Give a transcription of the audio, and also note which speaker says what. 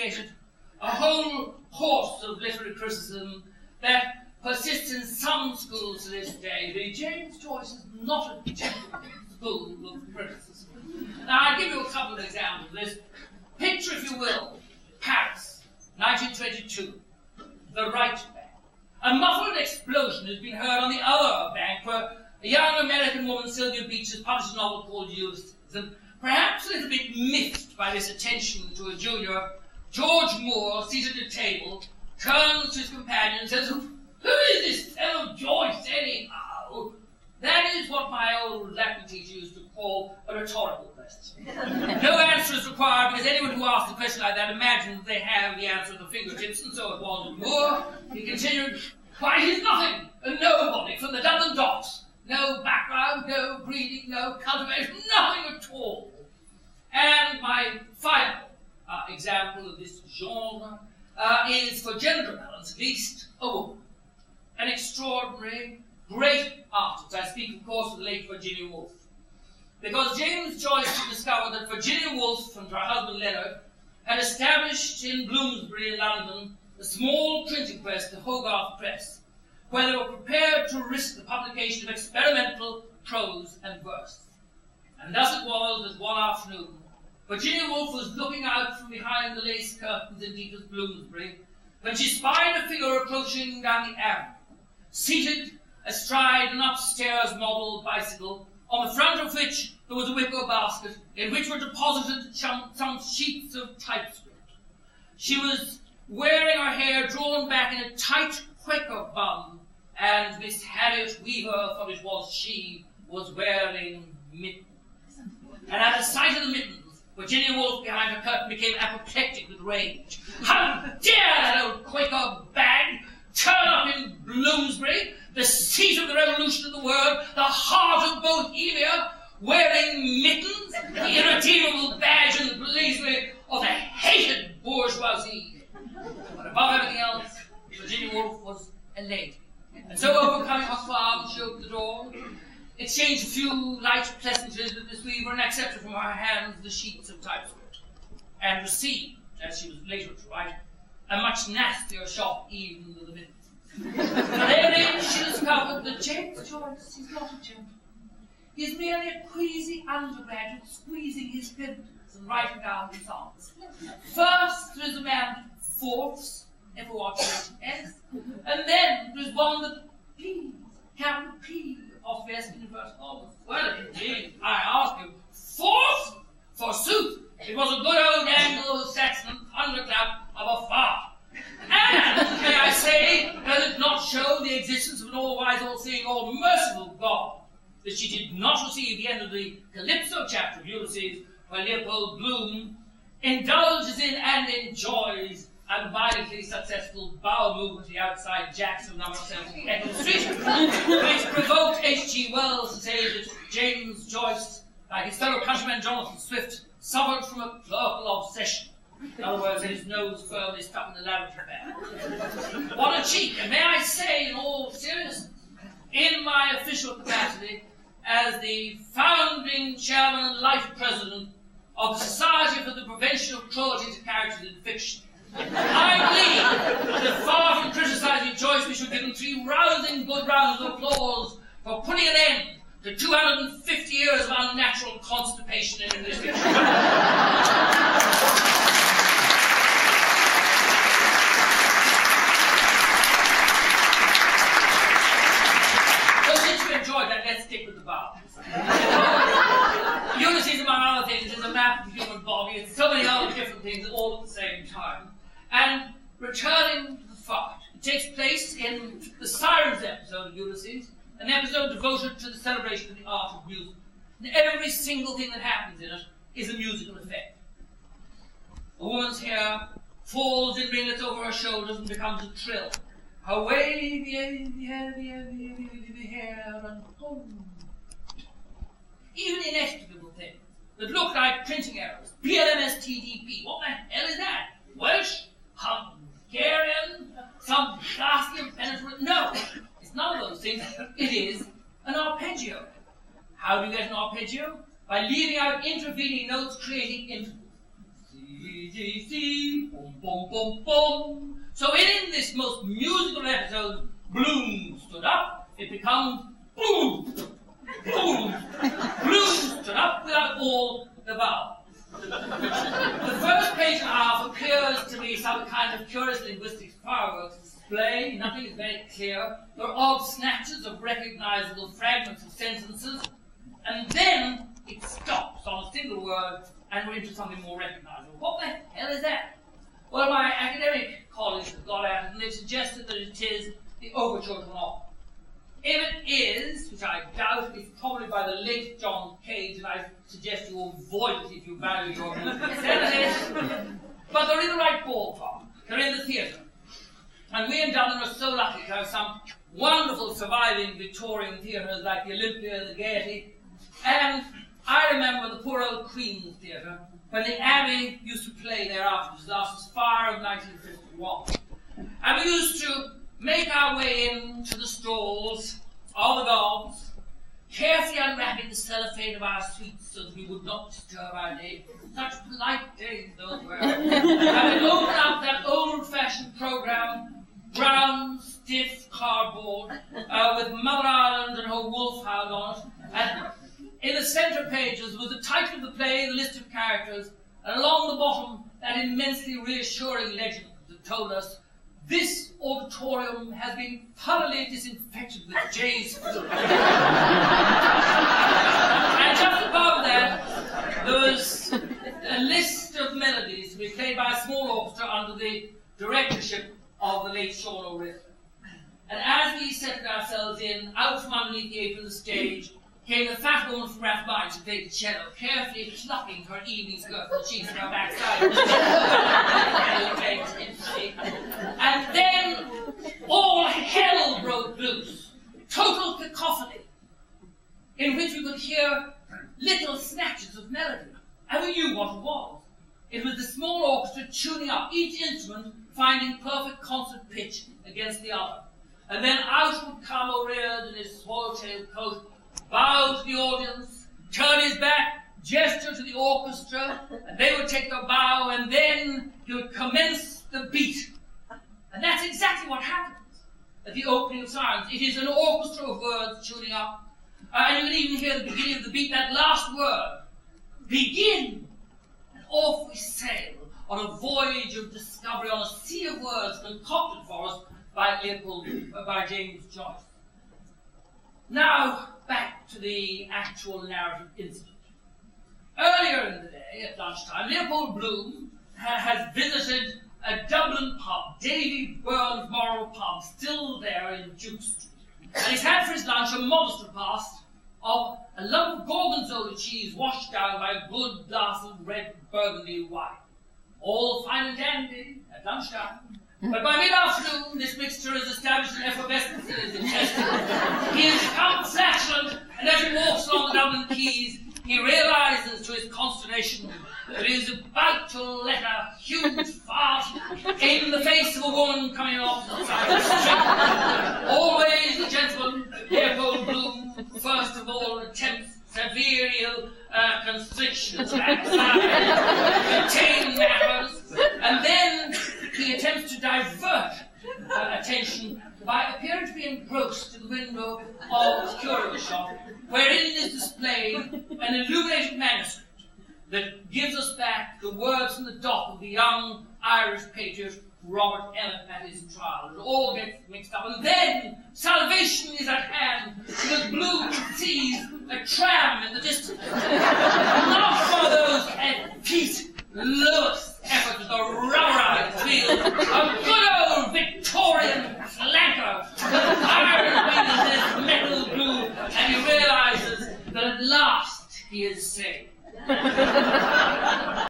Speaker 1: appreciated a whole course of literary criticism that persists in some schools to this day. The James Joyce is not a typical school of criticism. Now, I'll give you a couple of examples of this. Picture, if you will, Paris, 1922, the right bank. A muffled explosion has been heard on the other bank, where a young American woman, Sylvia Beach, has published a novel called Ulysses, and perhaps a little bit miffed by this attention to a junior, George Moore, seated at a table, turns to his companion and says, "Who is this fellow Joyce, anyhow?" That is what my old Latin teacher used to call a rhetorical question. No answer is required, because anyone who asks a question like that imagines they have the answer at their fingertips, and so it was with Moore. He continued, "Why, he's nothing, a nobody from the Dublin docks. No background, no breeding, no cultivation, nothing at all." And my final example of this genre is, for gender balance at least, a woman. An extraordinary, great artist. I speak, of course, of the late Virginia Woolf. Because James Joyce discovered that Virginia Woolf and her husband Leonard had established in Bloomsday in London a small printing press, the Hogarth Press, where they were prepared to risk the publication of experimental prose and verse. And thus it was that one afternoon, Virginia Woolf was looking out from behind the lace curtains in deepest Bloomsbury when she spied a figure approaching down the avenue, seated astride an upstairs model bicycle, on the front of which there was a wicker basket in which were deposited some sheets of typescript. She was wearing her hair drawn back in a tight Quaker bun, and Miss Harriet Weaver, for it was she, was wearing mittens. And at the sight of the mittens, Virginia Woolf behind her curtain became apoplectic with rage. How dare that old Quaker bag turn up in Bloomsbury, the seat of the revolution of the world, the heart of Bohemia, wearing mittens, the irredeemable badge and blazonry of the hated bourgeoisie. But above everything else, Virginia Woolf was a lady. And so, overcoming her qualms, she opened the door, exchanged a few light pleasantries with Miss Weaver, and accepted from her hands the sheets of typescript, and received, as she was later to write, a much nastier shock even than the mittens. For therein she discovered that James Joyce is not a gentleman. He is merely a queasy undergraduate squeezing his pendants and writing down his songs. First there is a man fourths, F-O-R-T-S, and then there is one that P, capital P, of West Universe August. Well, indeed, I ask you, fourth? Forsooth, it was a good old Anglo-Saxon thunderclap of a fart. And, may I say, does it not show the existence of an all-wise, all-seeing, all-merciful God that she did not receive the end of the Calypso chapter of Ulysses, where Leopold Bloom indulges in and enjoys a violently successful bowel movement outside Jackson, number 7, Eccles Street, which provoked H.G. Wells to say that James Joyce, like his fellow countryman Jonathan Swift, suffered from a clerical obsession. In other words, his nose firmly stuck in the lavatory bag. What a cheek! And may I say, in all seriousness, in my official capacity as the founding chairman and life president of the Society for the Prevention of Cruelty to Characters in Fiction, I believe that far from criticising Joyce, we should give him 3 rousing good rounds of applause for putting an end to 250 years of unnatural constipation in English fiction. So since you enjoyed that, let's stick with the vowels. Ulysses, among other things, is a map of the human body and so many other different things all at the same time. And returning to the fart, it takes place in the Sirens episode of Ulysses, an episode devoted to the celebration of the art of music. And every single thing that happens in it is a musical effect. A woman's hair falls in ringlets over her shoulders and becomes a trill. Her wavy, hair and home. Even inexplicable things that look like printing errors. BLMSTDP. What the hell is that? Welsh? Hungarian? Some ghastly impenetrable? No, it's none of those things. It is an arpeggio. How do you get an arpeggio? By leaving out intervening notes, creating intervals. C, G, C, boom, boom, boom, boom. So in this most musical episode, Bloom stood up, it becomes boom, boom. Bloom stood up without all the vowels. The first page and a half appears to be some kind of curious linguistic fireworks display. Nothing is very clear. There are odd snatches of recognizable fragments of sentences, and then it stops on a single word and we're into something more recognizable. What the hell is that? Well, my academic colleagues have got at it and they've suggested that it is the overture to an opera. If it is, which I doubt, it's probably by the late John Cage, and I suggest you avoid it if you value your sanity. But they're in the right ballpark. They're in the theatre. And we in Dublin are so lucky to have some wonderful surviving Victorian theatres like the Olympia, the Gaiety. And I remember the poor old Queen's Theatre, when the Abbey used to play there after the last fire of 1951. And we used to make our way into the stalls of the gods, carefully unwrapping the cellophane of our sweets so that we would not disturb our neighbours. Such polite days those were. And we'd open up that old-fashioned programme, brown, stiff cardboard, with Mother Ireland and her wolfhound on it, and in the centre pages was the title of the play, the list of characters, and along the bottom that immensely reassuring legend that told us, "This auditorium has been thoroughly disinfected with J's food." And just above that, there was a list of melodies to be played by a small orchestra under the directorship of the late Sean O'Reilly. And as we settled ourselves in, out from underneath the apron of the stage, came the fat woman from Rathmines who played the cello, carefully plucking her evening skirt from the cheeks of her backside. And then all hell broke loose. Total cacophony, in which we could hear little snatches of melody. And we knew what it was. It was the small orchestra tuning up, each instrument finding perfect concert pitch against the other. And then out would come O'Reilly in his swallow-tailed coat, bow to the audience, turn his back, gesture to the orchestra, and they would take their bow, and then he would commence the beat. And that's exactly what happens at the opening of Sirens. It is an orchestra of words tuning up, and you can even hear the beginning of the beat, that last word, begin, and off we sail on a voyage of discovery on a sea of words concocted for us by James Joyce. Now, back to the actual narrative incident. Earlier in the day, at lunchtime, Leopold Bloom has visited a Dublin pub, Davy Byrne's Moral Pub, still there in Duke Street. And he's had for his lunch a modest repast of a lump of gorgonzola cheese washed down by a good glass of red Burgundy wine. All fine and dandy at lunchtime. But by mid-afternoon, this mixture has established an effervescence in his intestines. He has become flatulent, and as he walks along the Dublin quays, he realizes to his consternation that he is about to let a huge fart in the face of a woman coming off the side of the street. Always the gentleman, Leopold Bloom, first of all attempts severe constriction of the backside, contain matters, and then he attempts to divert attention by appearing to be engrossed in the window of the curio shop, wherein is displayed an illuminated manuscript that gives us back the words from the dock of the young Irish patriot Robert Emmet at his trial. It all gets mixed up, and then salvation is at hand because Bloom sees a tram in the distance. Not for those at Pete Lewis effort with the rubberized wheel, a good old Victorian flanker with iron wings in his metal glue, and he realizes that at last he is saved.